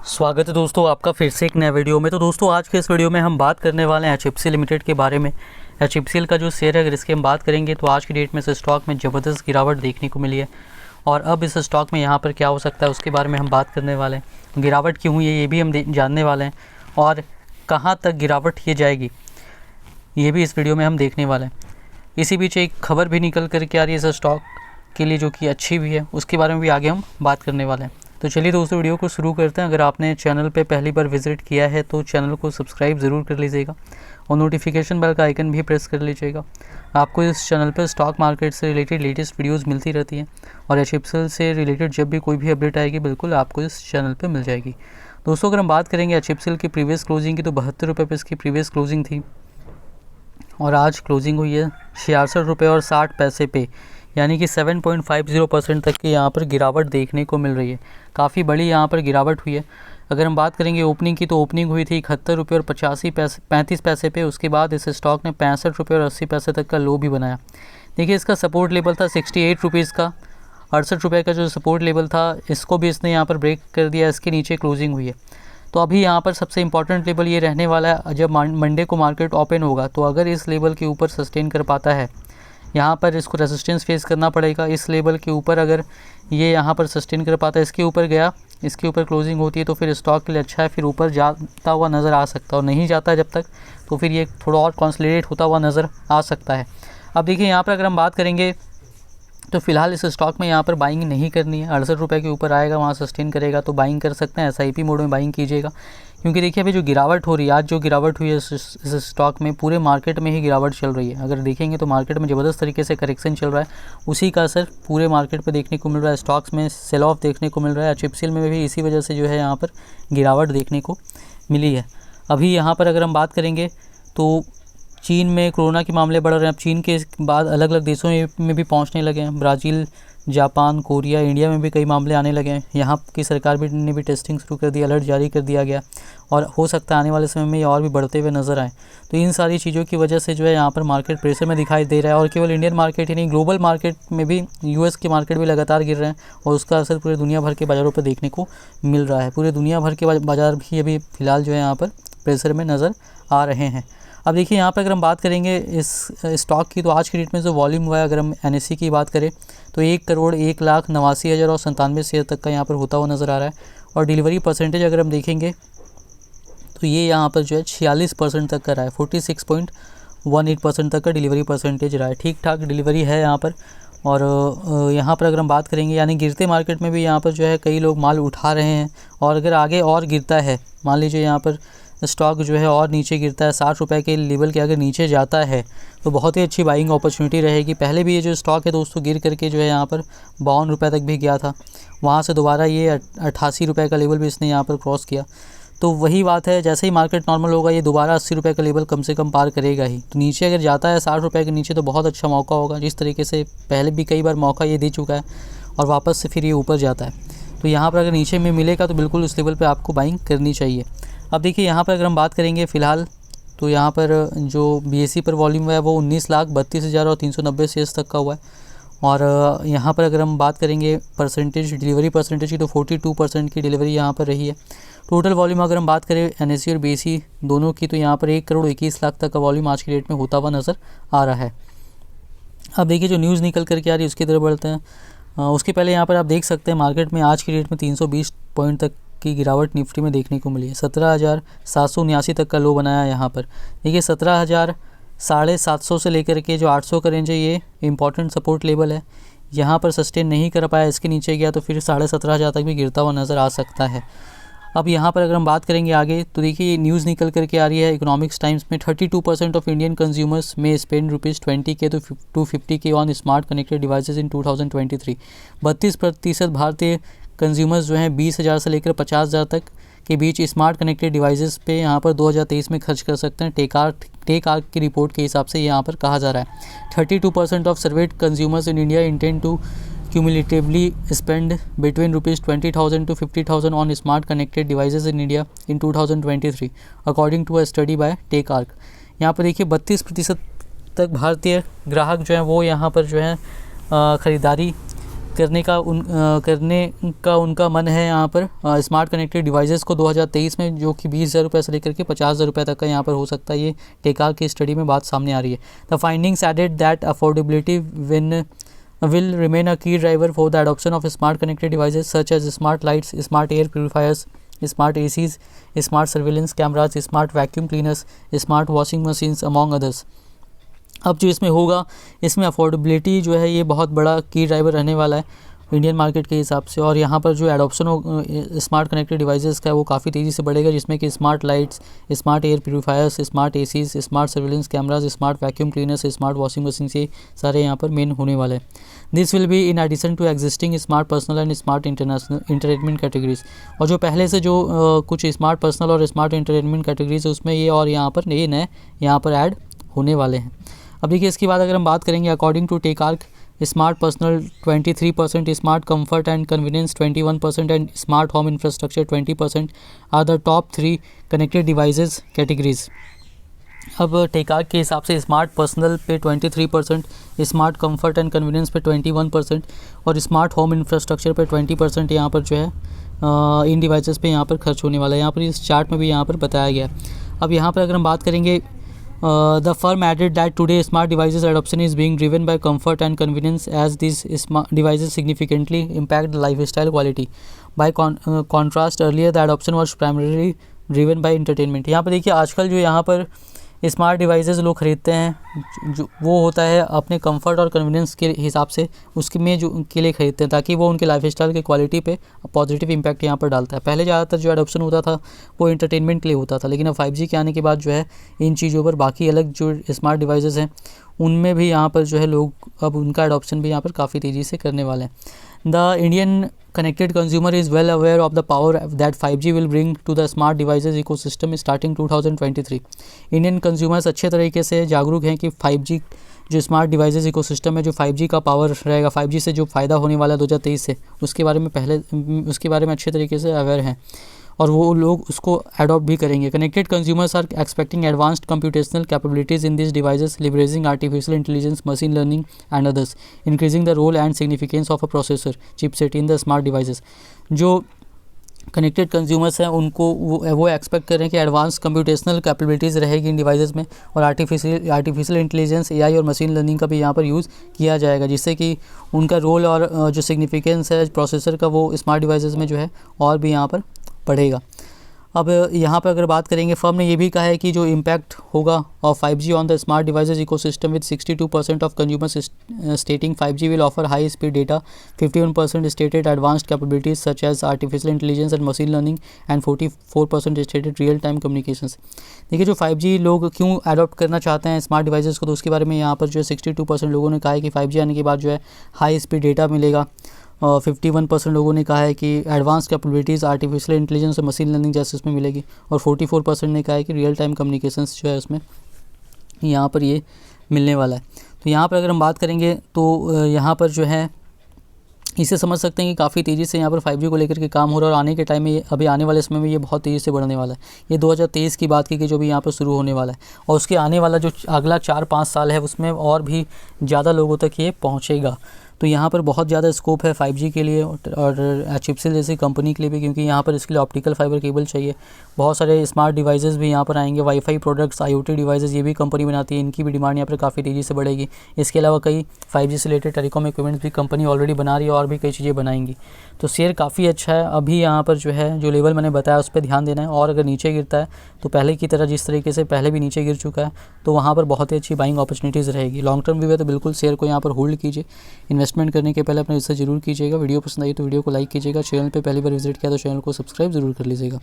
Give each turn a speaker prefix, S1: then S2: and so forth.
S1: स्वागत है दोस्तों आपका फिर से एक नया वीडियो में। तो दोस्तों आज के इस वीडियो में हम बात करने वाले हैं HFCL लिमिटेड के बारे में। HFCL का जो शेयर है अगर इसकी हम बात करेंगे तो आज की डेट में इस स्टॉक में ज़बरदस्त गिरावट देखने को मिली है और अब इस स्टॉक में यहाँ पर क्या हो सकता है उसके बारे में हम बात करने वाले हैं। गिरावट क्यों हुई है ये भी हम जानने वाले हैं और कहाँ तक गिरावट ये जाएगी ये भी इस वीडियो में हम देखने वाले हैं। इसी बीच एक खबर भी निकल कर के आ रही है इस स्टॉक के लिए जो कि अच्छी भी है, उसके बारे में भी आगे हम बात करने वाले हैं। तो चलिए दोस्तों वीडियो को शुरू करते हैं। अगर आपने चैनल पे पहली बार विजिट किया है तो चैनल को सब्सक्राइब ज़रूर कर लीजिएगा और नोटिफिकेशन बेल का आइकन भी प्रेस कर लीजिएगा। आपको इस चैनल पर स्टॉक मार्केट से रिलेटेड लेटेस्ट वीडियोस मिलती रहती हैं और HFCL से रिलेटेड जब भी कोई भी अपडेट आएगी बिल्कुल आपको इस चैनल पर मिल जाएगी। दोस्तों अगर हम बात करेंगे HFCL की प्रीवियस क्लोजिंग की तो 72 रुपये पर इसकी प्रीवियस क्लोजिंग थी और आज क्लोजिंग हुई है 66 रुपये और 60 पैसे पे, यानी कि 7.50% तक की यहाँ पर गिरावट देखने को मिल रही है। काफ़ी बड़ी यहाँ पर गिरावट हुई है। अगर हम बात करेंगे ओपनिंग की तो ओपनिंग हुई थी 71 रुपये और 35 पैसे पे। उसके बाद इस स्टॉक ने 65 रुपये और 80 पैसे तक का लो भी बनाया। देखिए इसका सपोर्ट लेवल था 68 रुपीज़ का, 68 रुपये का जो सपोर्ट लेवल था इसको भी इसने यहाँ पर ब्रेक कर दिया। इसके नीचे क्लोजिंग हुई है। तो अभी यहाँ पर सबसे इंपॉर्टेंट लेवल ये रहने वाला है जब मंडे को मार्केट ओपन होगा तो अगर इस लेवल के ऊपर सस्टेन कर पाता है, यहाँ पर इसको रेजिस्टेंस फेस करना पड़ेगा। इस लेवल के ऊपर अगर ये यहाँ पर सस्टेन कर पाता है, इसके ऊपर गया, इसके ऊपर क्लोजिंग होती है तो फिर स्टॉक के लिए अच्छा है, फिर ऊपर जाता हुआ नज़र आ सकता है और नहीं जाता जब तक तो फिर ये थोड़ा और कंसोलिडेट होता हुआ नज़र आ सकता है। अब देखिए यहाँ पर अगर हम बात करेंगे तो फिलहाल इस स्टॉक में यहाँ पर बाइंग नहीं करनी है। 68 रुपये के ऊपर आएगा, वहाँ सस्टेन करेगा तो बाइंग कर सकते हैं। SIP मोड में बाइंग कीजिएगा क्योंकि देखिए अभी जो गिरावट हो रही है, आज जो गिरावट हुई है इस स्टॉक में पूरे मार्केट में ही गिरावट चल रही है। अगर देखेंगे तो मार्केट में ज़बरदस्त तरीके से करेक्शन चल रहा है, उसी का असर पूरे मार्केट पर देखने को मिल रहा है। स्टॉक्स में सेल ऑफ देखने को मिल रहा है। HFCL में भी इसी वजह से जो है यहाँ पर गिरावट देखने को मिली है। अभी यहाँ पर अगर हम बात करेंगे तो चीन में कोरोना के मामले बढ़ रहे हैं। अब चीन के बाद अलग अलग देशों में भी पहुंचने लगे हैं। ब्राज़ील, जापान, कोरिया, इंडिया में भी कई मामले आने लगे हैं। यहाँ की सरकार ने भी टेस्टिंग शुरू कर दी, अलर्ट जारी कर दिया गया और हो सकता है आने वाले समय में ये और भी बढ़ते हुए नज़र आए। तो इन सारी चीज़ों की वजह से जो है यहाँ पर मार्केट प्रेशर में दिखाई दे रहा है और केवल इंडियन मार्केट ही नहीं, ग्लोबल मार्केट में भी US के मार्केट भी लगातार गिर रहे हैं और उसका असर पूरे दुनिया भर के बाज़ारों पर देखने को मिल रहा है। पूरे दुनिया भर के बाज़ार भी अभी फ़िलहाल जो है यहाँ पर प्रेशर में नज़र आ रहे हैं। अब देखिए यहाँ पर अगर हम बात करेंगे इस स्टॉक की तो आज की डेट में जो वॉल्यूम हुआ है, अगर हम NSE की बात करें तो 1,01,89,000 और 97 शेयर तक का यहाँ पर होता हुआ नज़र आ रहा है और डिलीवरी परसेंटेज अगर हम देखेंगे तो ये यहाँ पर जो है 46% तक का रहा है। 46.18% तक का डिलीवरी परसेंटेज रहा है। ठीक ठाक डिलीवरी है यहाँ पर। और यहाँ पर अगर हम बात करेंगे यानी गिरते मार्केट में भी यहाँ पर जो है कई लोग माल उठा रहे हैं और अगर आगे और गिरता है, मान लीजिए यहाँ पर स्टॉक जो है और नीचे गिरता है, 60 रुपये के लेवल के अगर नीचे जाता है तो बहुत ही अच्छी बाइंग अपॉर्चुनिटी रहेगी। पहले भी ये जो स्टॉक है दोस्तों गिर करके जो है यहाँ पर 52 रुपये तक भी गया था, वहाँ से दोबारा ये 88 रुपये का लेवल भी इसने यहाँ पर क्रॉस किया। तो वही बात है, जैसे ही मार्केट नॉर्मल होगा ये दोबारा 80 रुपये का लेवल कम से कम पार करेगा ही। तो नीचे अगर जाता है 60 रुपये के नीचे तो बहुत अच्छा मौका होगा, जिस तरीके से पहले भी कई बार मौका ये दे चुका है और वापस से फिर ये ऊपर जाता है। तो यहाँ पर अगर नीचे में मिलेगा तो बिल्कुल उस लेवल पर आपको बाइंग करनी चाहिए। अब देखिए यहाँ पर अगर हम बात करेंगे फ़िलहाल तो यहाँ पर जो BSE पर वॉल्यूम है वो 19,32,000 और 390 शेयर्स तक का हुआ है और यहाँ पर अगर हम बात करेंगे परसेंटेज, डिलीवरी परसेंटेज की तो 42% की डिलीवरी यहाँ पर रही है। टोटल वॉल्यूम अगर हम बात करें NSE और BSE दोनों की तो यहाँ पर 1,21,00,000 तक का वॉल्यूम आज की डेट में होता हुआ नज़र आ रहा है। अब देखिए जो न्यूज़ निकल करके आ रही है उसकी तरफ बढ़ते हैं। उसके पहले यहाँ पर आप देख सकते हैं मार्केट में आज की डेट में 320 पॉइंट तक की गिरावट निफ्टी में देखने को मिली है। 17,779 तक का लो बनाया यहाँ पर। देखिए 17,750 से लेकर के जो 800 का रेंज है ये इंपॉर्टेंट सपोर्ट लेवल है। यहाँ पर सस्टेन नहीं कर पाया, इसके नीचे गया तो फिर 17,500 तक भी गिरता हुआ नज़र आ सकता है। अब यहाँ पर अगर हम बात करेंगे आगे तो देखिए न्यूज़ निकल करके आ रही है इकोनॉमिक्स टाइम्स में 32% ऑफ इंडियन कंज्यूमर्स में spend ₹20K to $250K on smart connected devices इन 2023। 32% भारतीय कंज्यूमर्स जो हैं 20,000 से लेकर 50,000 तक के बीच स्मार्ट कनेक्टेड डिवाइसेस पे यहाँ पर 2023 में खर्च कर सकते हैं। टेक आर्क की रिपोर्ट के हिसाब से यहाँ पर कहा जा रहा है 32% of served consumers in India intend to cumulatively spend between ₹20,000 to $50,000 on smart connected devices in India in 2023 according to a study by Techarc. यहाँ पर देखिए 32% तक भारतीय ग्राहक जो हैं वो यहाँ पर जो है ख़रीदारी करने का उनका मन है यहाँ पर स्मार्ट कनेक्टेड डिवाइसेस को 2023 में, जो कि 20,000 रुपये से लेकर के 50,000 रुपये तक का यहाँ पर हो सकता है। ये टेकार की स्टडी में बात सामने आ रही है। The findings added that affordability will remain a key driver for the adoption of smart connected devices such as smart lights, smart air purifiers, smart ACs, smart surveillance cameras, smart vacuum cleaners, smart washing machines among others। अब जो इसमें होगा, इसमें affordability जो है ये बहुत बड़ा की ड्राइवर रहने वाला है इंडियन मार्केट के हिसाब से। और यहाँ पर जो एडॉप्शन हो स्मार्ट कनेक्टेड डिवाइसेस का वो काफ़ी तेज़ी से बढ़ेगा, जिसमें कि smart lights, smart air purifiers, smart ACs, smart surveillance cameras, smart vacuum cleaners, smart washing machine से सारे यहाँ पर मेन होने वाले हैं। This will be in addition to existing smart personal and smart entertainment categories. और जो पहले से जो कुछ स्मार्ट पर्सनल और स्मार्ट इंटरटेनमेंट कैटेगरीज है उसमें ये और यहाँ पर नए यहाँ पर ऐड होने वाले हैं। अब देखिए इसके बाद अगर हम बात करेंगे, according to Techarc, smart personal 23%, smart comfort and convenience 21% and smart home infrastructure 20% are the top 3 connected devices categories. अब टेकार्क के हिसाब से स्मार्ट पर्सनल पे 23%, स्मार्ट कंफर्ट एंड कन्वीनियंस पे 21% और स्मार्ट होम इंफ्रास्ट्रक्चर पे 20% यहाँ पर जो है इन डिवाइसेस पे यहाँ पर खर्च होने वाला है। यहाँ पर इस चार्ट में भी यहाँ पर बताया गया है। अब यहाँ पर अगर हम बात करेंगे, the firm added that today smart devices adoption is being driven by comfort and convenience as these smart devices significantly impact the lifestyle quality. By contrast, earlier the adoption was primarily driven by entertainment। यहाँ पर देखिए आजकल जो यहाँ पर smart devices लोग ख़रीदते हैं जो वो होता है अपने कंफर्ट और कन्वीनियंस के हिसाब से उसके में जो के लिए ख़रीदते हैं, ताकि वो उनके लाइफस्टाइल की क्वालिटी पे पॉजिटिव इम्पैक्ट यहाँ पर डालता है। पहले ज़्यादातर जो एडॉप्शन होता था वो एंटरटेनमेंट के लिए होता था, लेकिन अब 5G के आने के बाद जो है इन चीज़ों पर बाकी अलग जो स्मार्ट डिवाइसेस हैं उनमें भी यहाँ पर जो है लोग अब उनका एडॉप्शन भी यहाँ पर काफ़ी तेज़ी से करने वाले हैं। The Indian connected consumer is well aware of the power that 5G will bring to the smart devices ecosystem starting 2023। Indian consumers अच्छे तरीके से जागरूक हैं कि 5G जो स्मार्ट डिवाइसेस इकोसिस्टम है, जो 5G का पावर रहेगा, 5G से जो फ़ायदा होने वाला है 2023 से, उसके बारे में अच्छे तरीके से अवेयर हैं और वो लोग उसको अडॉप्ट भी करेंगे। Connected consumers are expecting advanced computational capabilities in this devices leveraging artificial intelligence, machine learning and others, increasing the role and significance of a processor chipset in the smart devices. जो connected consumers हैं उनको वो expect करें कि advance computational capabilities रहेगी इन devices में और artificial intelligence, AI और मशीन लर्निंग का भी यहाँ पर यूज़ किया जाएगा, जिससे कि उनका रोल और जो सिग्निफिकेंस है प्रोसेसर का वो स्मार्ट डिवाइसेस में जो है और भी यहाँ पर बढ़ेगा। अब यहाँ पर अगर बात करेंगे, फर्म ने ये भी कहा है कि जो इम्पैक्ट होगा of 5G on the smart devices ecosystem with 62% of consumers stating 5G will offer high speed data, 51% stated advanced capabilities such as artificial intelligence and machine learning and 44% stated real time communications. देखिए जो 5G लोग क्यों adopt करना चाहते हैं smart devices को, तो उसके बारे में यहाँ पर जो है 62% लोगों ने कहा है कि 5G आने के बाद जो है हाई स्पीड डेटा मिलेगा। 51% लोगों ने कहा है कि एडवांस कैपेबिलिटीज़ आर्टिफिशियल इंटेलिजेंस और मशीन लर्निंग जैसे उसमें मिलेगी और 44% ने कहा है कि रियल टाइम कम्युनिकेशंस जो है उसमें यहाँ पर ये मिलने वाला है। तो यहाँ पर अगर हम बात करेंगे तो यहाँ पर जो है इसे समझ सकते हैं कि काफ़ी तेज़ी से यहाँ पर 5G को लेकर के काम हो रहा है और आने के टाइम में अभी आने वाले समय में ये बहुत तेज़ी से बढ़ने वाला है। ये 2023 की बात की कि जो भी यहाँ पर शुरू होने वाला है और उसके आने वाला जो अगला 4-5 साल है उसमें और भी ज़्यादा लोगों तक ये पहुँचेगा। तो यहाँ पर बहुत ज़्यादा स्कोप है 5G के लिए और चिपसेल जैसी कंपनी के लिए भी, क्योंकि यहाँ पर इसके लिए ऑप्टिकल फाइबर केबल चाहिए। बहुत सारे स्मार्ट डिवाइसेस भी यहाँ पर आएंगे, वाईफाई प्रोडक्ट्स, IoT डिवाइसेस ये भी कंपनी बनाती है, इनकी भी डिमांड यहाँ पर काफ़ी तेज़ी से बढ़ेगी। इसके अलावा कई 5G से रिलेटेड टेलीकॉम इक्विपमेंट्स भी कंपनी ऑलरेडी बना रही है और भी कई चीज़ें बनाएंगी। तो शेयर काफ़ी अच्छा है। अभी यहाँ पर जो है जो लेवल मैंने बताया उस पर ध्यान देना है और अगर नीचे गिरता है तो पहले की तरह जिस तरीके से पहले भी नीचे गिर चुका है तो वहाँ पर बहुत ही अच्छी बाइंग अपॉर्चुनिटीज़ रहेगी। लॉन्ग टर्म व्यू है तो बिल्कुल शेयर को यहाँ पर होल्ड कीजिए। इन्वेस्टमेंट करने के पहले अपने रिसर्च जरूर कीजिएगा। वीडियो पसंद आई तो वीडियो को लाइक कीजिएगा। चैनल पे पहली बार विजिट किया तो चैनल को सब्सक्राइब जरूर कर लीजिएगा।